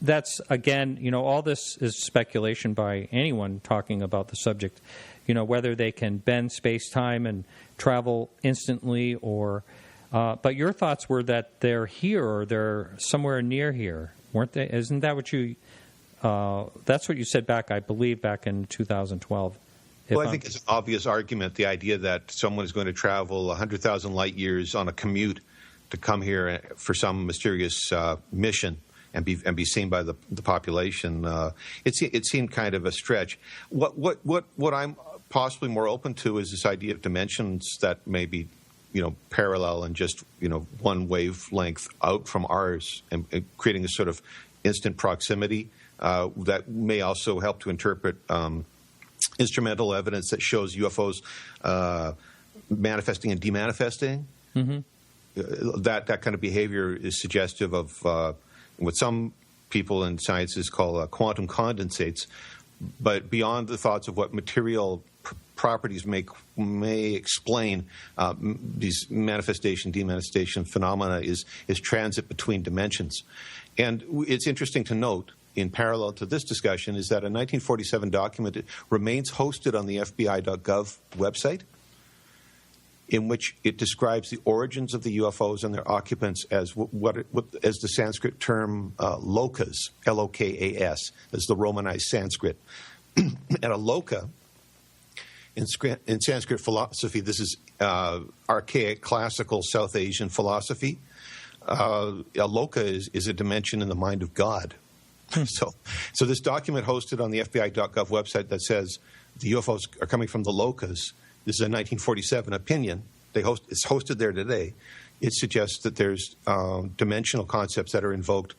That's, again, all this is speculation by anyone talking about the subject, whether they can bend space-time and travel instantly or... but your thoughts were that they're here or they're somewhere near here, weren't they? Isn't that what you... that's what you said I believe, back in 2012. Well, I think it's an obvious argument, the idea that someone is going to travel 100,000 light years on a commute to come here for some mysterious mission and be seen by the population. It seemed kind of a stretch. What I'm possibly more open to is this idea of dimensions that may be, parallel and just, one wavelength out from ours, and creating a sort of instant proximity that may also help to interpret instrumental evidence that shows UFOs manifesting and demanifesting. Mm-hmm. That kind of behavior is suggestive of what some people in sciences call quantum condensates, but beyond the thoughts of what material properties may explain these manifestation, demanifestation phenomena is transit between dimensions. And it's interesting to note, in parallel to this discussion, is that a 1947 document remains hosted on the FBI.gov website, in which it describes the origins of the UFOs and their occupants as as the Sanskrit term lokas, L-O-K-A-S, as the Romanized Sanskrit. And a loka, in Sanskrit philosophy, this is archaic classical South Asian philosophy. A loka is a dimension in the mind of God. So this document hosted on the FBI.gov website that says the UFOs are coming from the lokas, this is a 1947 opinion. It's hosted there today. It suggests that there's dimensional concepts that are invoked,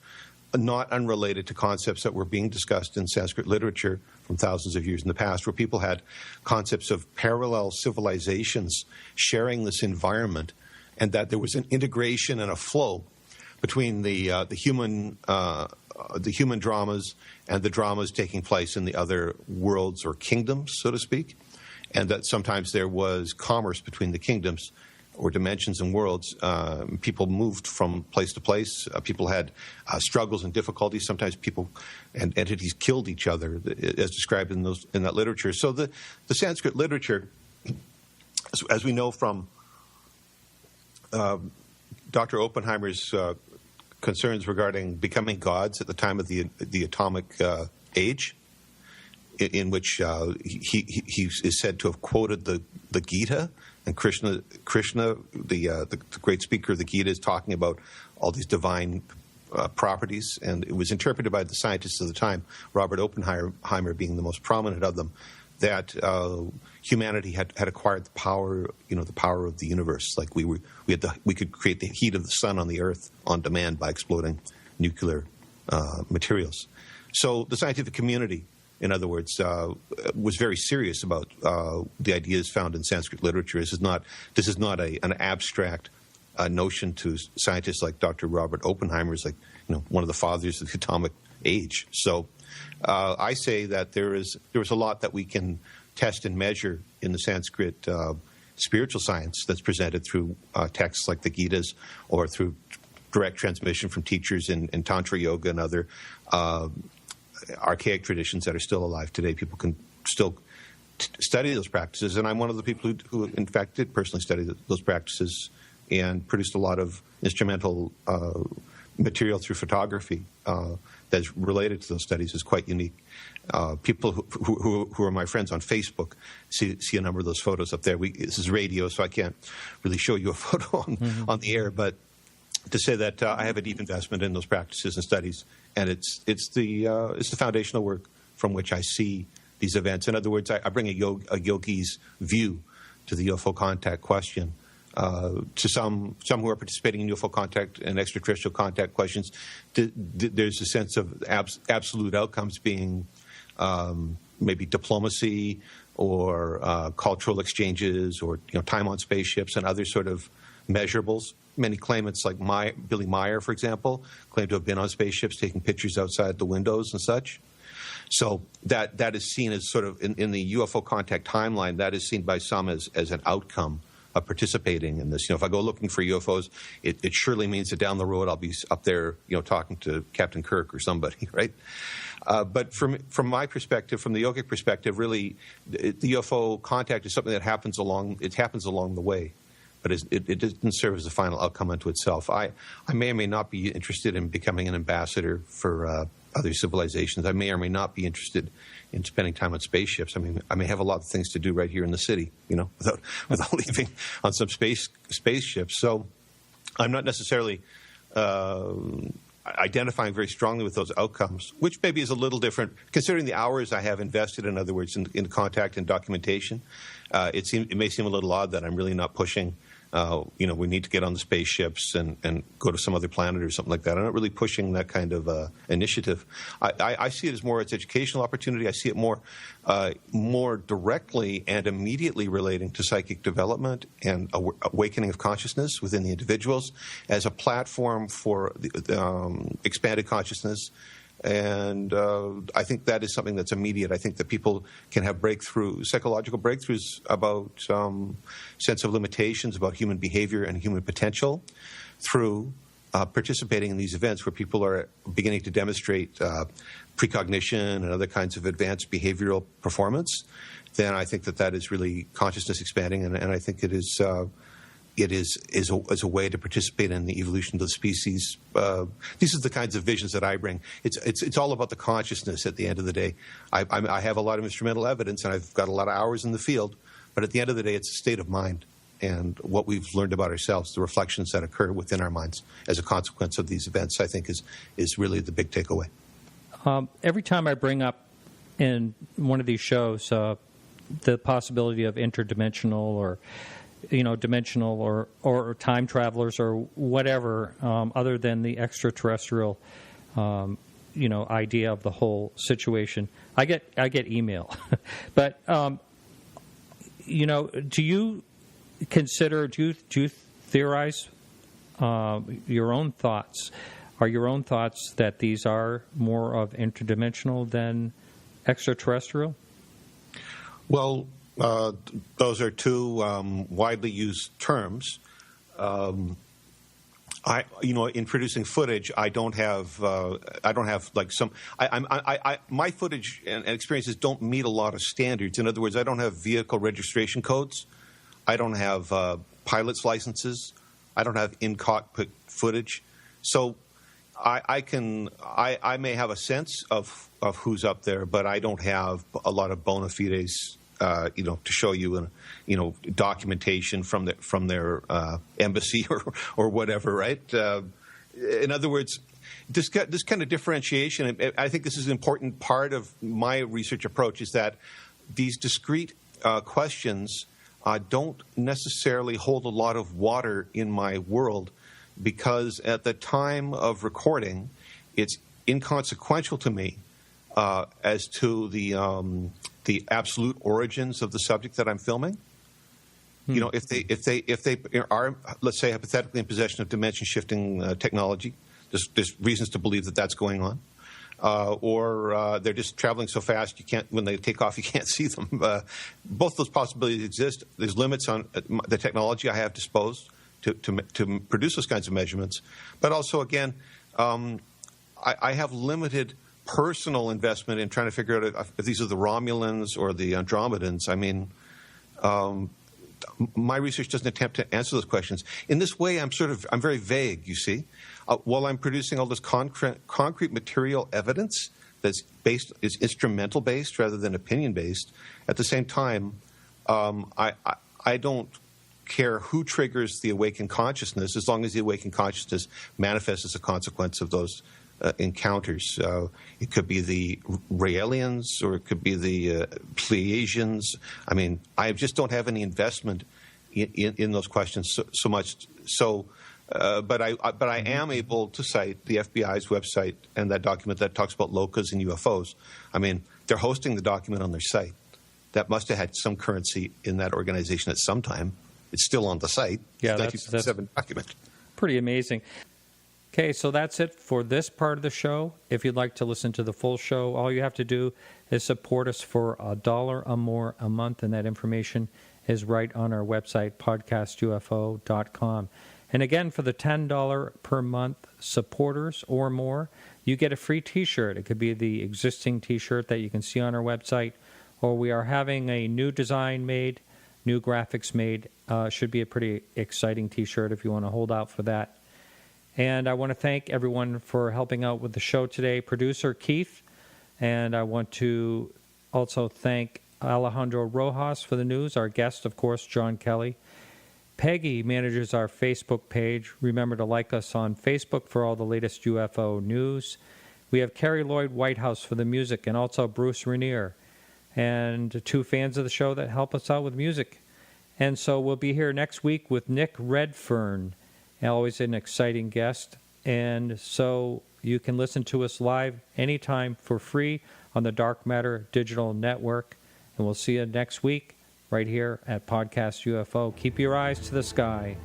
not unrelated to concepts that were being discussed in Sanskrit literature from thousands of years in the past, where people had concepts of parallel civilizations sharing this environment, and that there was an integration and a flow between the human dramas and the dramas taking place in the other worlds or kingdoms, so to speak, and that sometimes there was commerce between the kingdoms or dimensions and worlds. People moved from place to place. People had struggles and difficulties. Sometimes people and entities killed each other, as described in that literature. So the Sanskrit literature, as we know from Dr. Oppenheimer's concerns regarding becoming gods at the time of the atomic age, in which he is said to have quoted the Gita, and Krishna, the great speaker of the Gita, is talking about all these divine properties, and it was interpreted by the scientists of the time, Robert Oppenheimer being the most prominent of them, that humanity had acquired the power, the power of the universe. Like we could create the heat of the sun on the Earth on demand by exploding nuclear materials. So the scientific community, in other words, was very serious about the ideas found in Sanskrit literature. This is not an abstract notion to scientists like Dr. Robert Oppenheimer, is like one of the fathers of the atomic age. So I say that there was a lot that we can test and measure in the Sanskrit spiritual science that's presented through texts like the Gitas, or through direct transmission from teachers in Tantra Yoga and other archaic traditions that are still alive today. People can still study those practices, and I'm one of the people who in fact did personally study those practices and produced a lot of instrumental material through photography that's related to those studies. Is quite unique. People who are my friends on Facebook see a number of those photos up there. This is radio, so I can't really show you a photo on the air, but to say that I have a deep investment in those practices and studies, and it's the foundational work from which I see these events. In other words, I bring a yogi's view to the UFO contact question. To some who are participating in UFO contact and extraterrestrial contact questions, there's a sense of absolute outcomes being maybe diplomacy or cultural exchanges, or time on spaceships and other sort of measurables. many claimants, like Billy Meyer, for example, claim to have been on spaceships taking pictures outside the windows and such. So that is seen as sort of, in the UFO contact timeline, that is seen by some as an outcome of participating in this. If I go looking for UFOs, it surely means that down the road I'll be up there, talking to Captain Kirk or somebody, right? But from my perspective, from the yogic perspective, really, the UFO contact is something that happens along the way. But it doesn't serve as a final outcome unto itself. I may or may not be interested in becoming an ambassador for other civilizations. I may or may not be interested in spending time on spaceships. I mean, I may have a lot of things to do right here in the city, without leaving on some spaceships. So I'm not necessarily identifying very strongly with those outcomes, which maybe is a little different considering the hours I have invested, in other words, in contact and documentation. It may seem a little odd that I'm really not pushing. We need to get on the spaceships and go to some other planet or something like that. I'm not really pushing that kind of initiative. I see it as more as educational opportunity. I see it more directly and immediately relating to psychic development and awakening of consciousness within the individuals as a platform for the expanded consciousness. And I think that is something that's immediate. I think that people can have psychological breakthroughs about sense of limitations, about human behavior and human potential through participating in these events where people are beginning to demonstrate precognition and other kinds of advanced behavioral performance. Then I think that is really consciousness expanding, and I think it is a way to participate in the evolution of the species. These are the kinds of visions that I bring. It's all about the consciousness at the end of the day. I have a lot of instrumental evidence, and I've got a lot of hours in the field, but at the end of the day, it's a state of mind and what we've learned about ourselves, the reflections that occur within our minds as a consequence of these events, I think is really the big takeaway. Every time I bring up in one of these shows the possibility of interdimensional or dimensional or time travelers or whatever, other than the extraterrestrial, idea of the whole situation, I get email. But do you theorize your own thoughts? Are your own thoughts that these are more of interdimensional than extraterrestrial? Well, those are two widely used terms. In producing footage, I don't have like some. My footage and experiences don't meet a lot of standards. In other words, I don't have vehicle registration codes. I don't have pilot's licenses. I don't have in-cockpit footage. So I may have a sense of who's up there, but I don't have a lot of bona fides. To show you, documentation from their embassy or whatever, right? In other words, this kind of differentiation, I think this is an important part of my research approach, is that these discrete questions don't necessarily hold a lot of water in my world, because at the time of recording, it's inconsequential to me as to the absolute origins of the subject that I'm filming. If they are, let's say, hypothetically in possession of dimension shifting technology, there's reasons to believe that that's going on. Or they're just traveling so fast when they take off, you can't see them. Both those possibilities exist. There's limits on the technology I have disposed to produce those kinds of measurements. But also, again, I have limited personal investment in trying to figure out if these are the Romulans or the Andromedans. I mean, my research doesn't attempt to answer those questions. In this way, I'm very vague, you see. While I'm producing all this concrete material evidence is instrumental based rather than opinion based, at the same time, I don't care who triggers the awakened consciousness, as long as the awakened consciousness manifests as a consequence of those encounters. It could be the Raelians, or it could be the Pleiadians. I mean, I just don't have any investment in those questions so much. So, but I am able to cite the FBI's website and that document that talks about locas and UFOs. I mean, they're hosting the document on their site. That must have had some currency in that organization at some time. It's still on the site. Yeah, it's 1957 document. pretty amazing. Okay, so that's it for this part of the show. If you'd like to listen to the full show, all you have to do is support us for $1 or more a month, and that information is right on our website, podcastufo.com. And again, for the $10 per month supporters or more, you get a free T-shirt. It could be the existing T-shirt that you can see on our website, or we are having a new design made, new graphics made. Should be a pretty exciting T-shirt if you want to hold out for that. And I want to thank everyone for helping out with the show today. Producer Keith, and I want to also thank Alejandro Rojas for the news. Our guest, of course, Jon Kelly. Peggy manages our Facebook page. Remember to like us on Facebook for all the latest UFO news. We have Carrie Lloyd Whitehouse for the music, and also Bruce Rainier, and 2 fans of the show that help us out with music. And so we'll be here next week with Nick Redfern, always an exciting guest. And so you can listen to us live anytime for free on the Dark Matter Digital Network. And we'll see you next week right here at Podcast UFO. Keep your eyes to the sky.